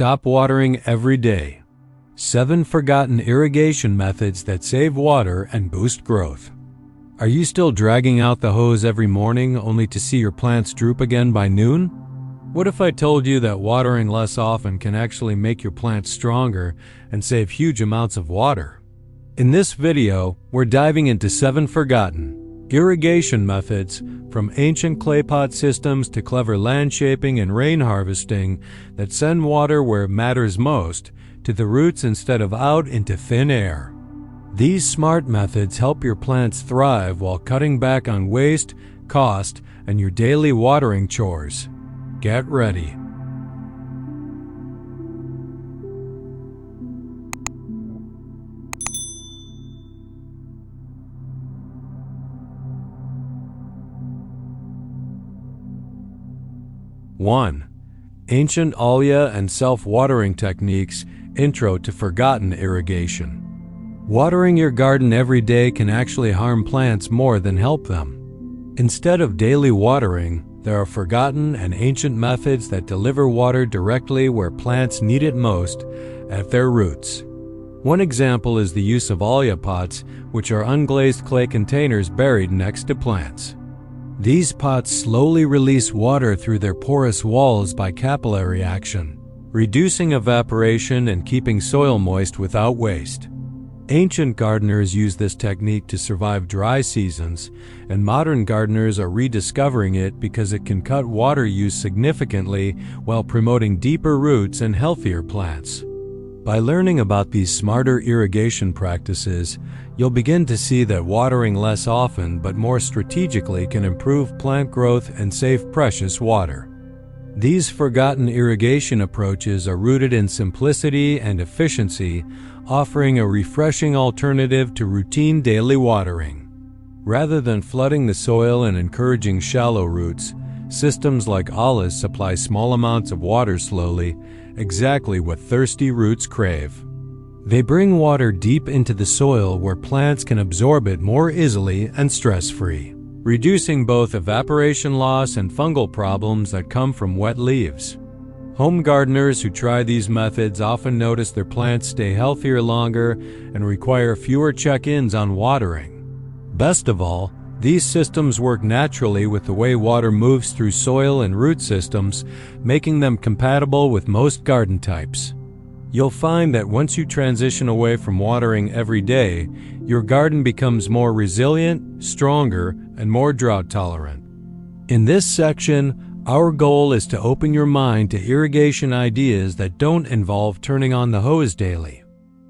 Stop watering every day. 7 forgotten irrigation methods that save water and boost growth. Are you still dragging out the hose every morning only to see your plants droop again by noon? What if I told you that watering less often can actually make your plants stronger and save huge amounts of water? In this video, we're diving into 7 forgotten irrigation methods, from ancient clay pot systems to clever land shaping and rain harvesting, that send water where it matters most, to the roots instead of out into thin air. These smart methods help your plants thrive while cutting back on waste, cost, and your daily watering chores. Get ready. One, Ancient Alia and Self-Watering Techniques, Intro to Forgotten Irrigation. Watering your garden every day can actually harm plants more than help them. Instead of daily watering, there are forgotten and ancient methods that deliver water directly where plants need it most, at their roots. One example is the use of Alia pots, which are unglazed clay containers buried next to plants. These pots slowly release water through their porous walls by capillary action, reducing evaporation and keeping soil moist without waste. Ancient gardeners used this technique to survive dry seasons, and modern gardeners are rediscovering it because it can cut water use significantly while promoting deeper roots and healthier plants. By learning about these smarter irrigation practices, you'll begin to see that watering less often but more strategically can improve plant growth and save precious water. These forgotten irrigation approaches are rooted in simplicity and efficiency, offering a refreshing alternative to routine daily watering. Rather than flooding the soil and encouraging shallow roots, systems like Alia supply small amounts of water slowly, exactly what thirsty roots crave. They bring water deep into the soil where plants can absorb it more easily and stress-free, reducing both evaporation loss and fungal problems that come from wet leaves. Home gardeners who try these methods often notice their plants stay healthier longer and require fewer check-ins on watering. Best of all, these systems work naturally with the way water moves through soil and root systems, making them compatible with most garden types. You'll find that once you transition away from watering every day, your garden becomes more resilient, stronger, and more drought tolerant. In this section, our goal is to open your mind to irrigation ideas that don't involve turning on the hose daily.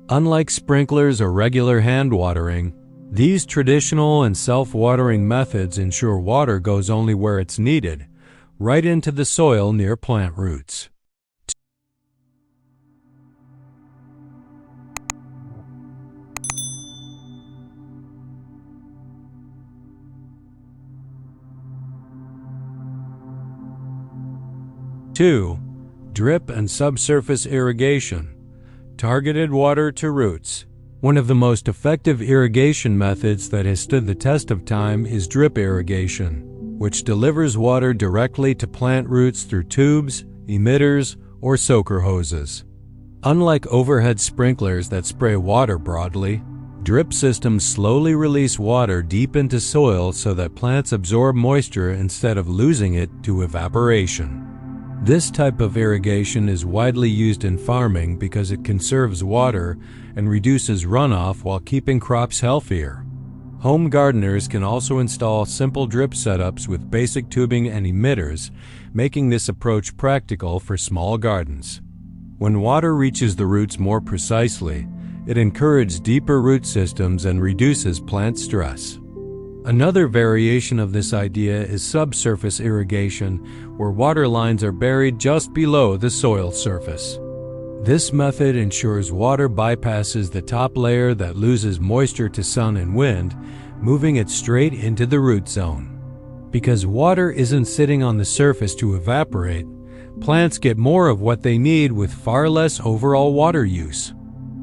Unlike sprinklers or regular hand watering, these traditional and self-watering methods ensure water goes only where it's needed, right into the soil near plant roots. Two, Drip and subsurface irrigation, targeted water to roots. One of the most effective irrigation methods that has stood the test of time is drip irrigation, which delivers water directly to plant roots through tubes, emitters, or soaker hoses. Unlike overhead sprinklers that spray water broadly, drip systems slowly release water deep into soil so that plants absorb moisture instead of losing it to evaporation. This type of irrigation is widely used in farming because it conserves water and reduces runoff while keeping crops healthier. Home gardeners can also install simple drip setups with basic tubing and emitters, making this approach practical for small gardens. When water reaches the roots more precisely, it encourages deeper root systems and reduces plant stress. Another variation of this idea is subsurface irrigation, where water lines are buried just below the soil surface. This method ensures water bypasses the top layer that loses moisture to sun and wind, moving it straight into the root zone. Because water isn't sitting on the surface to evaporate, plants get more of what they need with far less overall water use.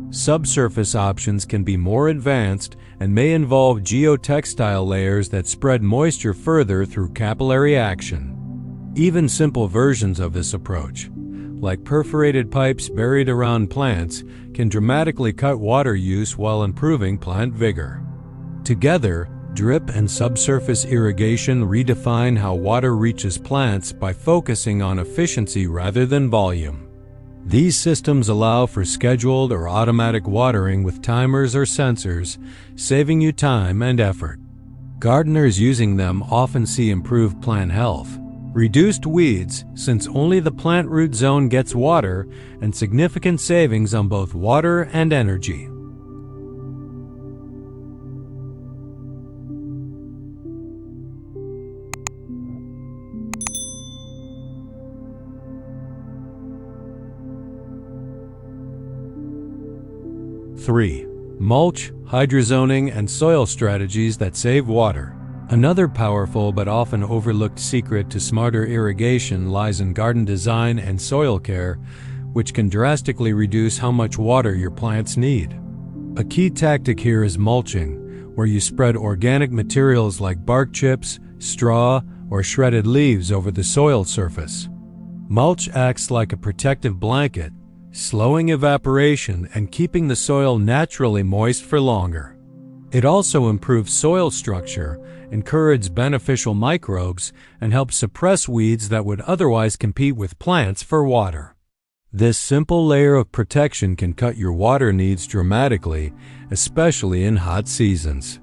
Subsurface options can be more advanced and may involve geotextile layers that spread moisture further through capillary action. Even simple versions of this approach, like perforated pipes buried around plants, can dramatically cut water use while improving plant vigor. Together, drip and subsurface irrigation redefine how water reaches plants by focusing on efficiency rather than volume. These systems allow for scheduled or automatic watering with timers or sensors, saving you time and effort. Gardeners using them often see improved plant health, reduced weeds since only the plant root zone gets water, and significant savings on both water and energy. Three, mulch, hydrozoning, and soil strategies that save water. Another powerful but often overlooked secret to smarter irrigation lies in garden design and soil care, which can drastically reduce how much water your plants need. A key tactic here is mulching, where you spread organic materials like bark chips, straw, or shredded leaves over the soil surface. Mulch acts like a protective blanket, slowing evaporation and keeping the soil naturally moist for longer. It also improves soil structure, encourages beneficial microbes, and helps suppress weeds that would otherwise compete with plants for water. This simple layer of protection can cut your water needs dramatically, especially in hot seasons.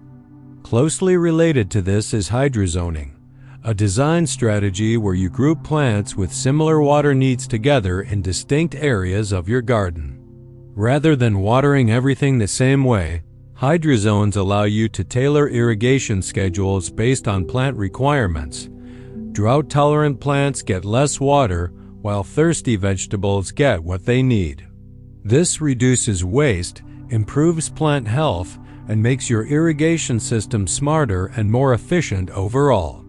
Closely related to this is hydrozoning, a design strategy where you group plants with similar water needs together in distinct areas of your garden. Rather than watering everything the same way, hydrozones allow you to tailor irrigation schedules based on plant requirements. Drought-tolerant plants get less water, while thirsty vegetables get what they need. This reduces waste, improves plant health, and makes your irrigation system smarter and more efficient overall.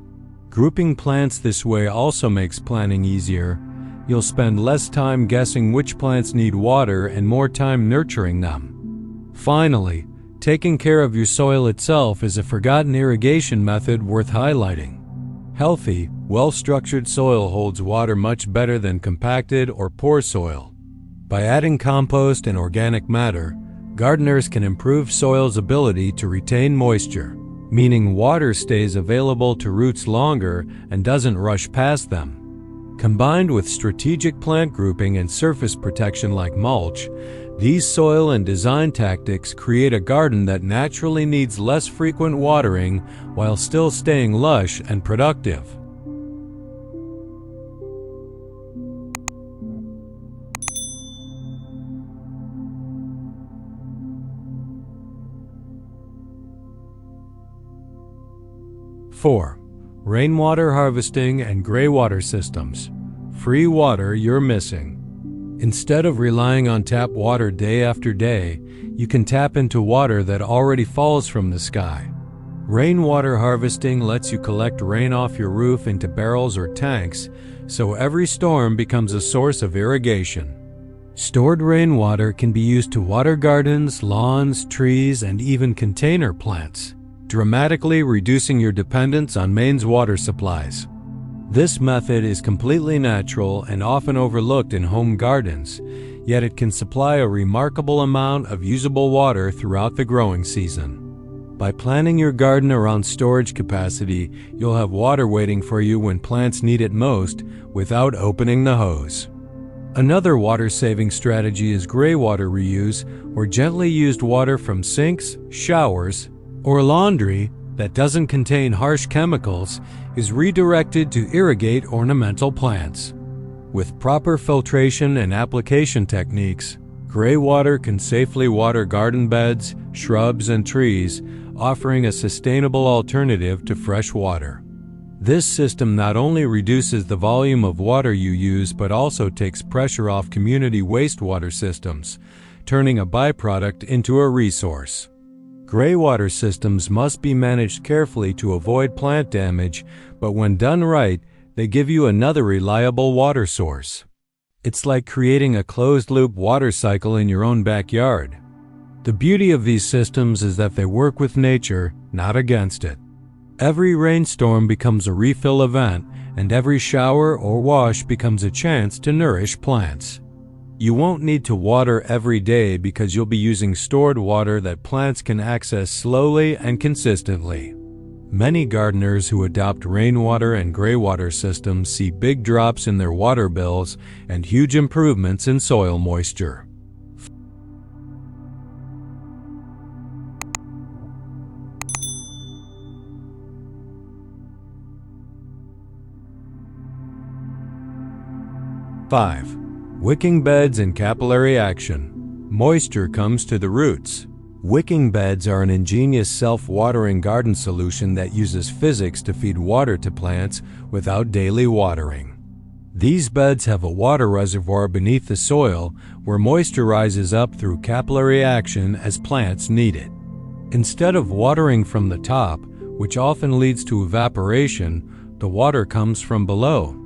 Grouping plants this way also makes planning easier. You'll spend less time guessing which plants need water and more time nurturing them. Finally, taking care of your soil itself is a forgotten irrigation method worth highlighting. Healthy, well-structured soil holds water much better than compacted or poor soil. By adding compost and organic matter, gardeners can improve soil's ability to retain moisture, meaning water stays available to roots longer and doesn't rush past them. Combined with strategic plant grouping and surface protection like mulch, these soil and design tactics create a garden that naturally needs less frequent watering while still staying lush and productive. Four, rainwater harvesting and gray water systems. Free water you're missing. Instead of relying on tap water day after day, you can tap into water that already falls from the sky. Rainwater harvesting lets you collect rain off your roof into barrels or tanks, so every storm becomes a source of irrigation. Stored rainwater can be used to water gardens, lawns, trees, and even container plants, dramatically reducing your dependence on mains water supplies. This method is completely natural and often overlooked in home gardens, yet it can supply a remarkable amount of usable water throughout the growing season. By planning your garden around storage capacity, you'll have water waiting for you when plants need it most without opening the hose. Another water-saving strategy is gray water reuse, or gently used water from sinks, showers, or laundry that doesn't contain harsh chemicals is redirected to irrigate ornamental plants. With proper filtration and application techniques, gray water can safely water garden beds, shrubs, and trees, offering a sustainable alternative to fresh water. This system not only reduces the volume of water you use but also takes pressure off community wastewater systems, turning a byproduct into a resource. Gray water systems must be managed carefully to avoid plant damage, but when done right, they give you another reliable water source. It's like creating a closed-loop water cycle in your own backyard. The beauty of these systems is that they work with nature, not against it. Every rainstorm becomes a refill event, and every shower or wash becomes a chance to nourish plants. You won't need to water every day because you'll be using stored water that plants can access slowly and consistently. Many gardeners who adopt rainwater and graywater systems see big drops in their water bills and huge improvements in soil moisture. Five, wicking beds and capillary action. Moisture comes to the roots. Wicking beds are an ingenious self-watering garden solution that uses physics to feed water to plants without daily watering. These beds have a water reservoir beneath the soil where moisture rises up through capillary action as plants need it. Instead of watering from the top, which often leads to evaporation, the water comes from below,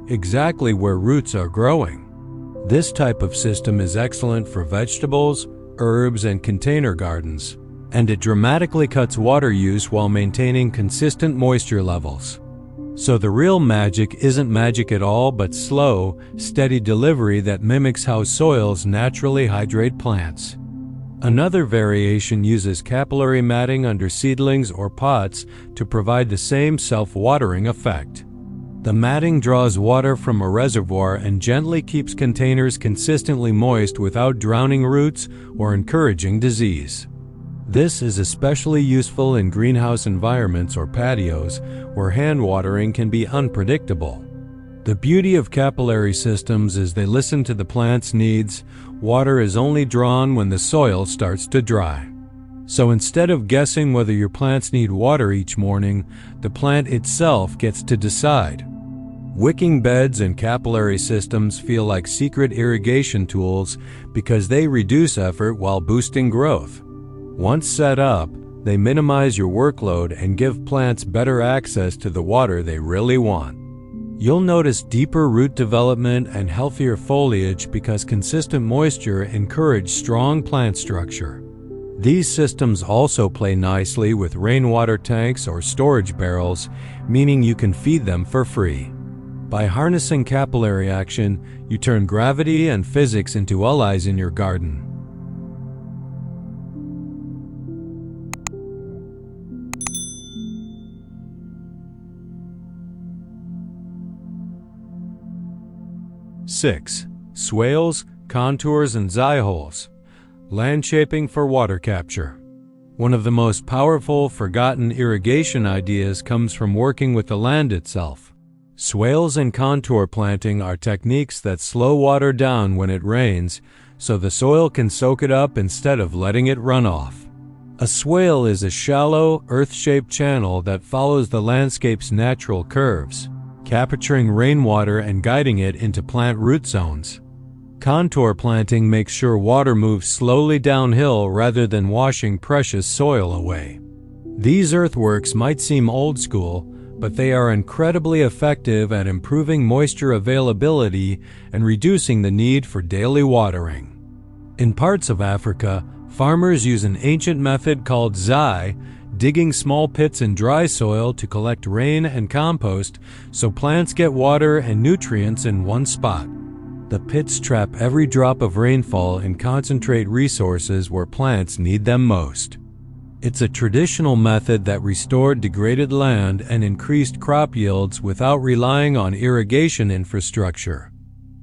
exactly where roots are growing. This type of system is excellent for vegetables, herbs, and container gardens, and it dramatically cuts water use while maintaining consistent moisture levels. So the real magic isn't magic at all, but slow, steady delivery that mimics how soils naturally hydrate plants. Another variation uses capillary matting under seedlings or pots to provide the same self-watering effect. The matting draws water from a reservoir and gently keeps containers consistently moist without drowning roots or encouraging disease. This is especially useful in greenhouse environments or patios where hand watering can be unpredictable. The beauty of capillary systems is they listen to the plant's needs. Water is only drawn when the soil starts to dry. So instead of guessing whether your plants need water each morning, the plant itself gets to decide. Wicking beds and capillary systems feel like secret irrigation tools because they reduce effort while boosting growth. Once set up, they minimize your workload and give plants better access to the water they really want. You'll notice deeper root development and healthier foliage because consistent moisture encourages strong plant structure. These systems also play nicely with rainwater tanks or storage barrels, meaning you can feed them for free. By harnessing capillary action, you turn gravity and physics into allies in your garden. Six, swales, contours, and eye-holes. Land shaping for water capture. One of the most powerful, forgotten irrigation ideas comes from working with the land itself. Swales and contour planting are techniques that slow water down when it rains, so the soil can soak it up instead of letting it run off. A swale is a shallow, earth-shaped channel that follows the landscape's natural curves, capturing rainwater and guiding it into plant root zones. Contour planting makes sure water moves slowly downhill rather than washing precious soil away. These earthworks might seem old school, but they are incredibly effective at improving moisture availability and reducing the need for daily watering. In parts of Africa, farmers use an ancient method called zai, digging small pits in dry soil to collect rain and compost so plants get water and nutrients in one spot. The pits trap every drop of rainfall and concentrate resources where plants need them most. It's a traditional method that restored degraded land and increased crop yields without relying on irrigation infrastructure.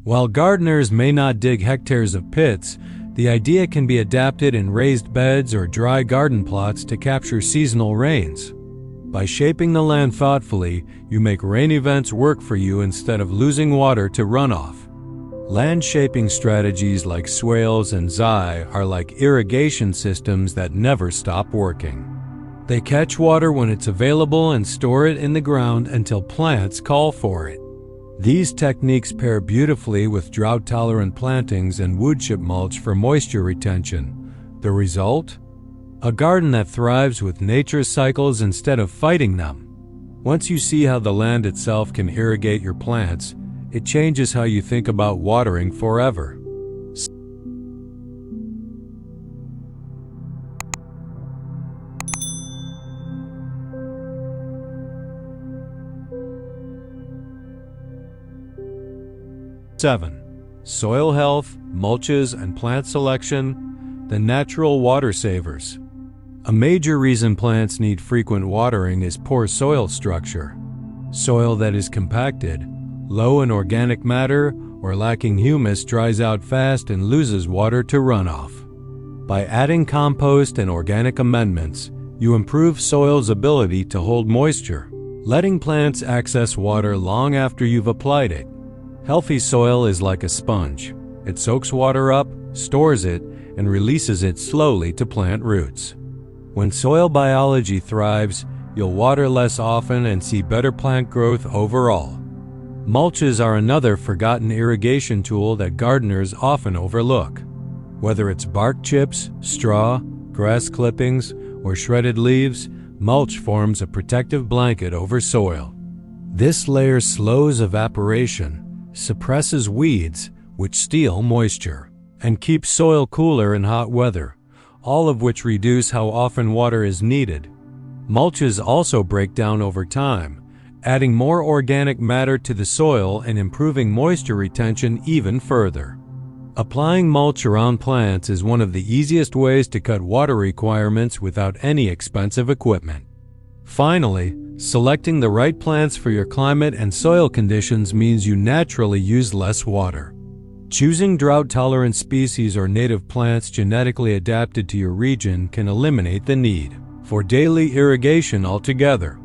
While gardeners may not dig hectares of pits, the idea can be adapted in raised beds or dry garden plots to capture seasonal rains. By shaping the land thoughtfully, you make rain events work for you instead of losing water to runoff. Land shaping strategies like swales and zai are like irrigation systems that never stop working. They catch water when it's available and store it in the ground until plants call for it. These techniques pair beautifully with drought-tolerant plantings and woodchip mulch for moisture retention. The result? A garden that thrives with nature's cycles instead of fighting them. Once you see how the land itself can irrigate your plants, it changes how you think about watering forever. 7. Soil health, mulches, and plant selection, the natural water savers. A major reason plants need frequent watering is poor soil structure. Soil that is compacted, low in organic matter, or lacking humus dries out fast and loses water to runoff. By adding compost and organic amendments, you improve soil's ability to hold moisture, letting plants access water long after you've applied it. Healthy soil is like a sponge. It soaks water up, stores it, and releases it slowly to plant roots. When soil biology thrives, you'll water less often and see better plant growth overall. Mulches are another forgotten irrigation tool that gardeners often overlook. Whether it's bark chips, straw, grass clippings, or shredded leaves, mulch forms a protective blanket over soil. This layer slows evaporation, suppresses weeds, which steal moisture, and keeps soil cooler in hot weather, all of which reduce how often water is needed. Mulches also break down over time, adding more organic matter to the soil and improving moisture retention even further. Applying mulch around plants is one of the easiest ways to cut water requirements without any expensive equipment. Finally, selecting the right plants for your climate and soil conditions means you naturally use less water. Choosing drought-tolerant species or native plants genetically adapted to your region can eliminate the need for daily irrigation altogether.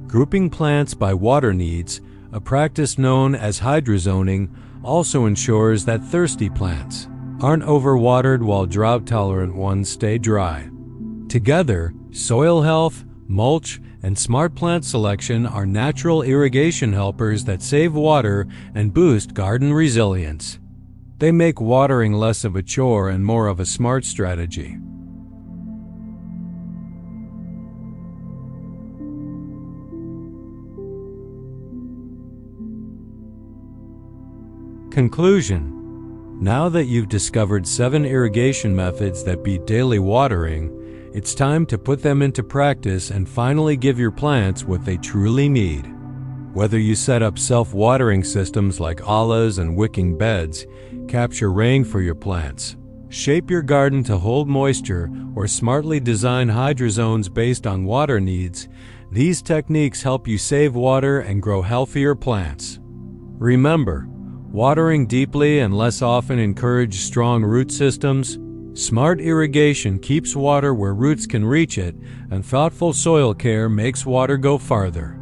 Grouping plants by water needs, a practice known as hydrozoning, also ensures that thirsty plants aren't overwatered while drought-tolerant ones stay dry. Together, soil health, mulch, and smart plant selection are natural irrigation helpers that save water and boost garden resilience. They make watering less of a chore and more of a smart strategy. Conclusion: now that you've discovered 7 irrigation methods that beat daily watering, it's time to put them into practice and finally give your plants what they truly need. Whether you set up self-watering systems like alas and wicking beds, capture rain for your plants, shape your garden to hold moisture, or smartly design hydrozones based on water needs, these techniques help you save water and grow healthier plants. Remember, watering deeply and less often encourages strong root systems. Smart irrigation keeps water where roots can reach it, and thoughtful soil care makes water go farther.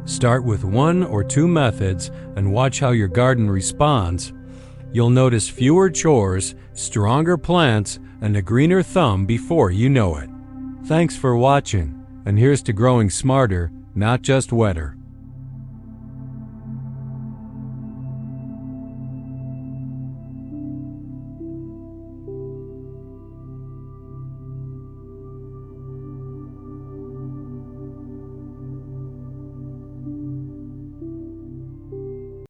Start with 1 or 2 methods and watch how your garden responds. You'll notice fewer chores, stronger plants, and a greener thumb before you know it. Thanks for watching, and here's to growing smarter, not just wetter.